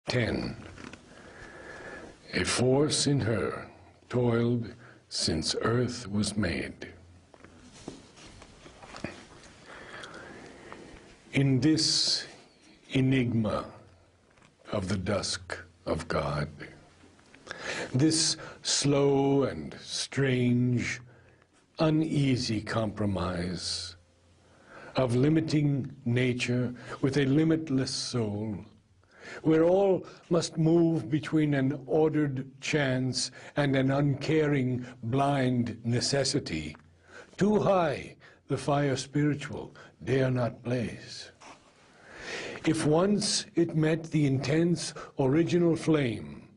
10. A force in her toiled since earth was made. In this enigma of the dusk of God, this slow and strange, uneasy compromise of limiting nature with a limitless soul, where all must move between an ordered chance and an uncaring, blind necessity, too high the fire spiritual dare not blaze. If once it met the intense original flame,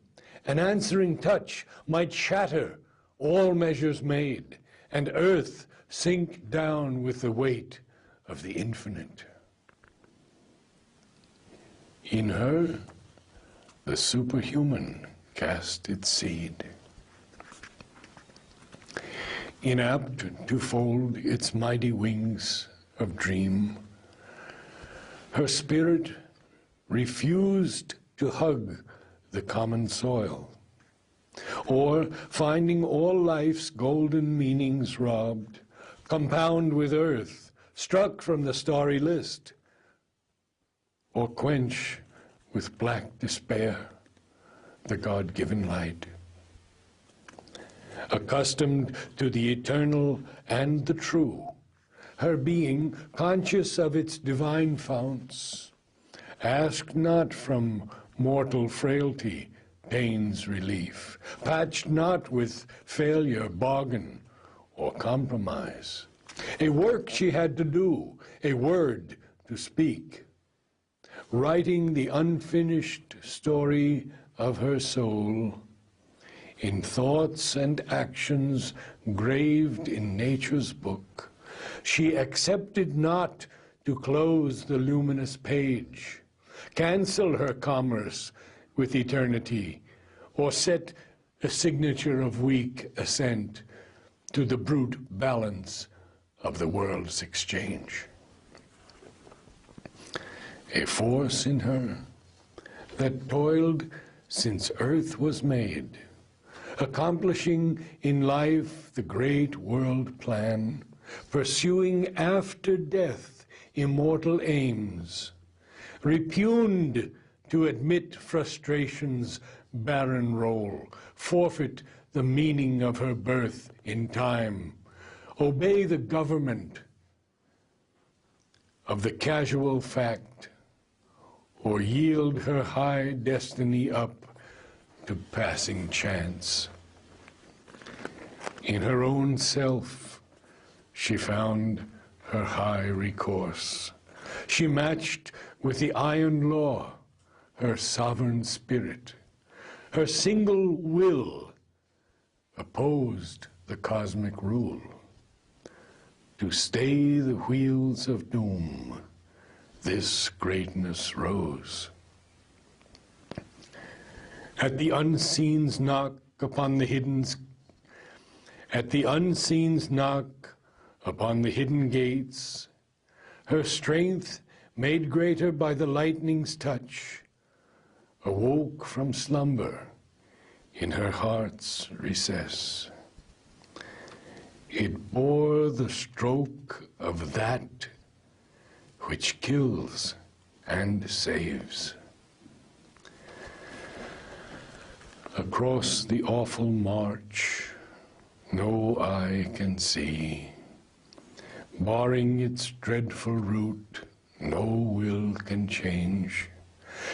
an answering touch might shatter all measures made, and earth sink down with the weight of the infinite. In her, the superhuman cast its seed. Inapt to fold its mighty wings of dream, her spirit refused to hug the common soil, or, finding all life's golden meanings robbed, compound with earth, struck from the starry list, or quench with black despair the God-given light. Accustomed to the eternal and the true, her being, conscious of its divine founts, asked not from mortal frailty pain's relief, patched not with failure, bargain, or compromise. A work she had to do, a word to speak, writing the unfinished story of her soul in thoughts and actions graved in nature's book. She accepted not to close the luminous page, cancel her commerce with eternity, or set a signature of weak assent to the brute balance of the world's exchange. A force in her that toiled since earth was made, accomplishing in life the great world plan, pursuing after death immortal aims, repugned to admit frustration's barren role, forfeit the meaning of her birth in time, obey the government of the casual fact, or yield her high destiny up to passing chance. In her own self, she found her high recourse. She matched with the iron law her sovereign spirit. Her single will opposed the cosmic rule. To stay the wheels of doom, this greatness rose. At the unseen's knock upon the hidden gates, her strength, made greater by the lightning's touch, awoke from slumber in her heart's recess. It bore the stroke of that which kills and saves. Across the awful march, no eye can see. Barring its dreadful route, no will can change.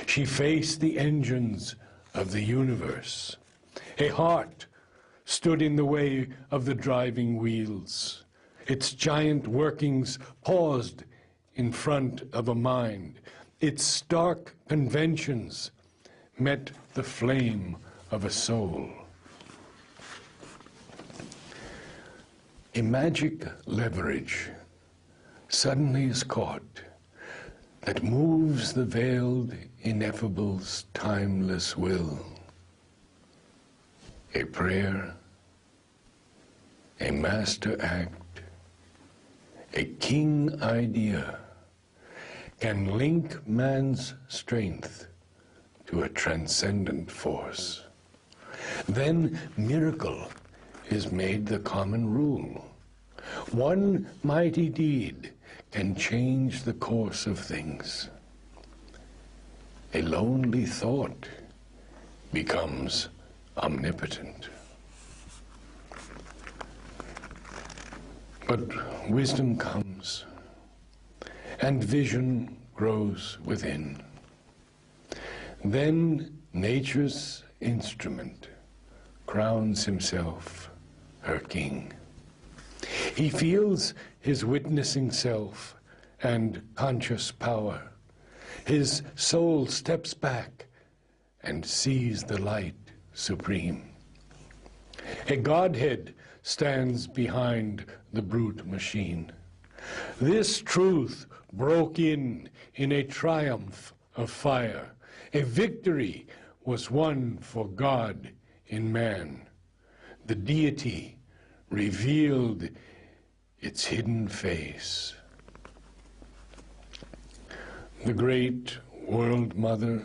She faced the engines of the universe. A heart stood in the way of the driving wheels. Its giant workings paused in front of a mind. Its stark conventions met the flame of a soul. A magic leverage suddenly is caught that moves the veiled ineffable's timeless will. A prayer, a master act, a king idea can link man's strength to a transcendent force. Then miracle is made the common rule. One mighty deed can change the course of things. A lonely thought becomes omnipotent. But wisdom comes, and vision grows within. Then nature's instrument crowns himself her king. He feels his witnessing self and conscious power. His soul steps back and sees the light supreme. A Godhead stands behind the brute machine. This truth broke in a triumph of fire. A victory was won for God in man. The deity revealed its hidden face. The great world mother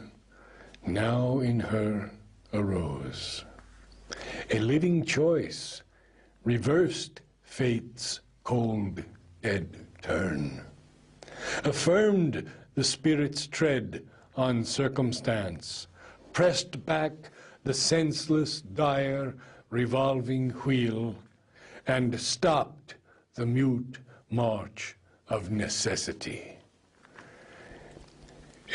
now in her arose. A living choice reversed fate's cold, dead turn, affirmed the spirit's tread on circumstance, pressed back the senseless, dire, revolving wheel, and stopped the mute march of necessity.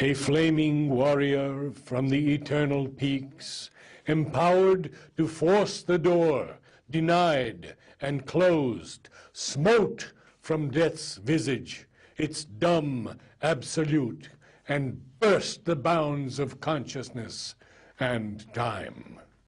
A flaming warrior from the eternal peaks, empowered to force the door, denied and closed, smote from death's visage its dumb absolute, and burst the bounds of consciousness and time.